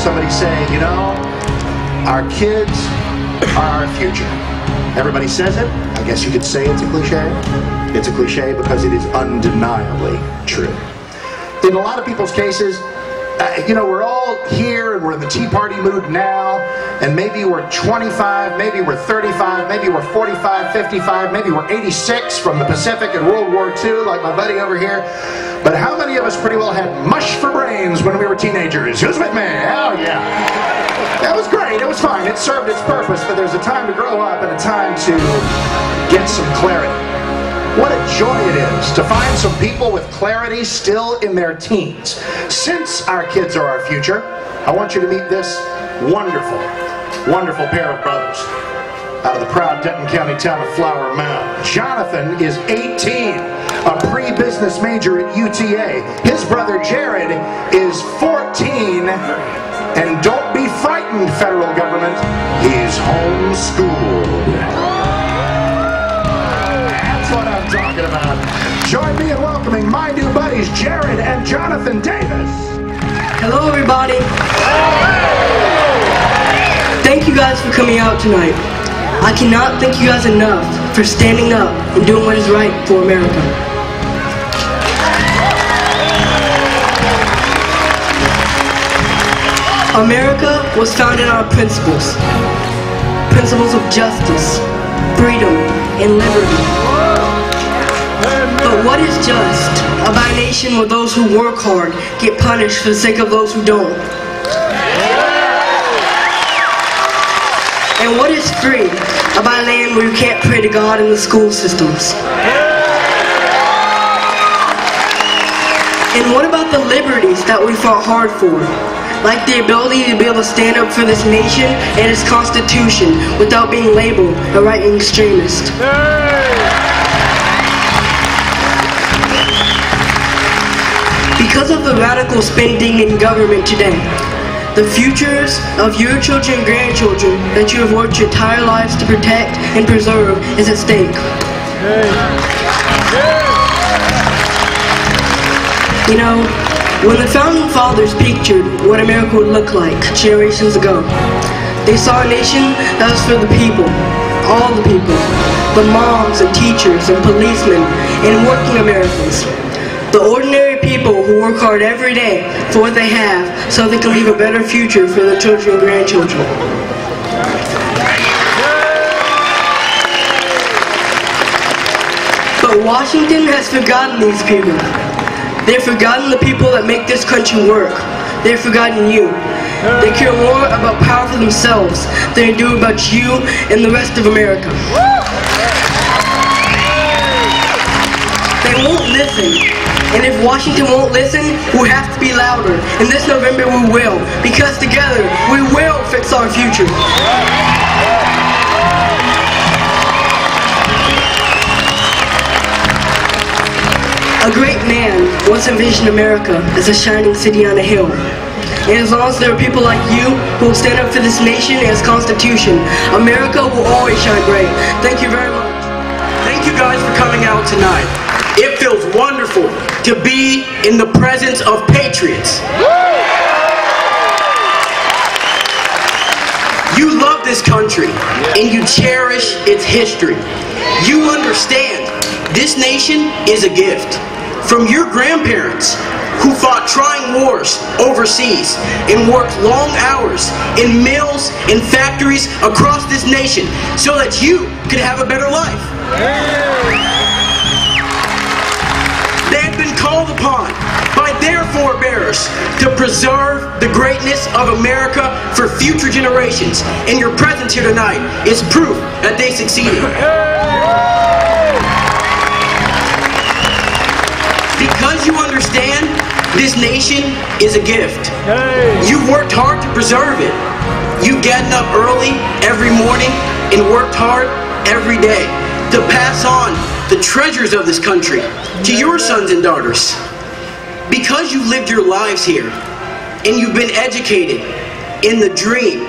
somebody say, you know, our kids are our future. Everybody says it. I guess you could say it's a cliche. It's a cliche because it is undeniably true. In a lot of people's cases, you know, we're all here and we're in the Tea Party mood now, and maybe we're 25, maybe we're 35, maybe we're 45, 55, maybe we're 86 from the Pacific in World War II, like my buddy over here. But how many of us pretty well had mush for brains when we were teenagers? Who's with me? Oh, yeah. That was great. It was fine. It served its purpose, but there's a time to grow up and a time to get some clarity. What a joy it is to find some people with clarity still in their teens. Since our kids are our future, I want you to meet this wonderful, wonderful pair of brothers out of the proud Denton County town of Flower Mound. Jonathan is 18, a pre-business major at UTA. His brother Jared is 14, and don't be frightened, federal government, he's homeschooled. Talking about. Join me in welcoming my new buddies, Jared and Jonathan Davis. Hello, everybody. Thank you guys for coming out tonight. I cannot thank you guys enough for standing up and doing what is right for America. America was founded on principles. Principles of justice, freedom, and liberty. But what is just about a nation where those who work hard get punished for the sake of those who don't? And what is free about a land where you can't pray to God in the school systems? And what about the liberties that we fought hard for? Like the ability to be able to stand up for this nation and its constitution without being labeled a right-wing extremist. Because of the radical spending in government today, the futures of your children and grandchildren that you have worked your entire lives to protect and preserve is at stake. You know, when the Founding Fathers pictured what America would look like generations ago, they saw a nation that was for the people, all the people, the moms and teachers and policemen and working Americans. The ordinary people who work hard every day for what they have so they can leave a better future for their children and grandchildren. But Washington has forgotten these people. They've forgotten the people that make this country work. They've forgotten you. They care more about power for themselves than they do about you and the rest of America. They won't listen. And if Washington won't listen, we'll have to be louder. And this November we will. Because together, we will fix our future. A great man once envisioned America as a shining city on a hill. And as long as there are people like you who will stand up for this nation and its Constitution, America will always shine bright. Thank you very much. Thank you guys for coming out tonight. It feels wonderful to be in the presence of patriots. You love this country and you cherish its history. You understand this nation is a gift from your grandparents who fought trying wars overseas and worked long hours in mills and factories across this nation so that you could have a better life. They have been called upon by their forebears to preserve the greatness of America for future generations, and your presence here tonight is proof that they succeeded. Because you understand this nation is a gift. You've worked hard to preserve it. You've gotten up early every morning and worked hard every day to pass on the treasures of this country to your sons and daughters. Because you've lived your lives here and you've been educated in the dream,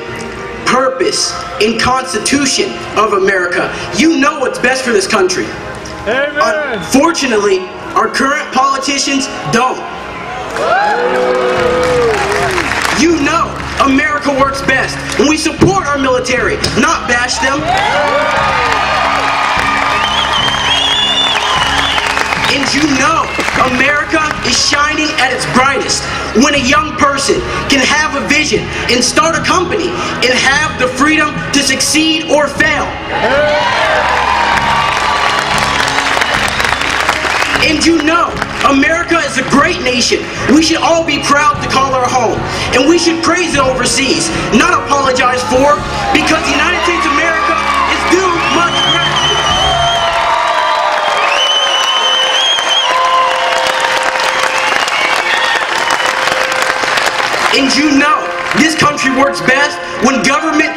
purpose, and constitution of America, you know what's best for this country. Amen. Unfortunately, our current politicians don't. You know America works best when we support our military, not bash them. And you know, America is shining at its brightest when a young person can have a vision and start a company and have the freedom to succeed or fail. And you know, America is a great nation. We should all be proud to call our home. And we should praise it overseas, not apologize for, because the United States of America is due much gratitude. And you know, this country works best when government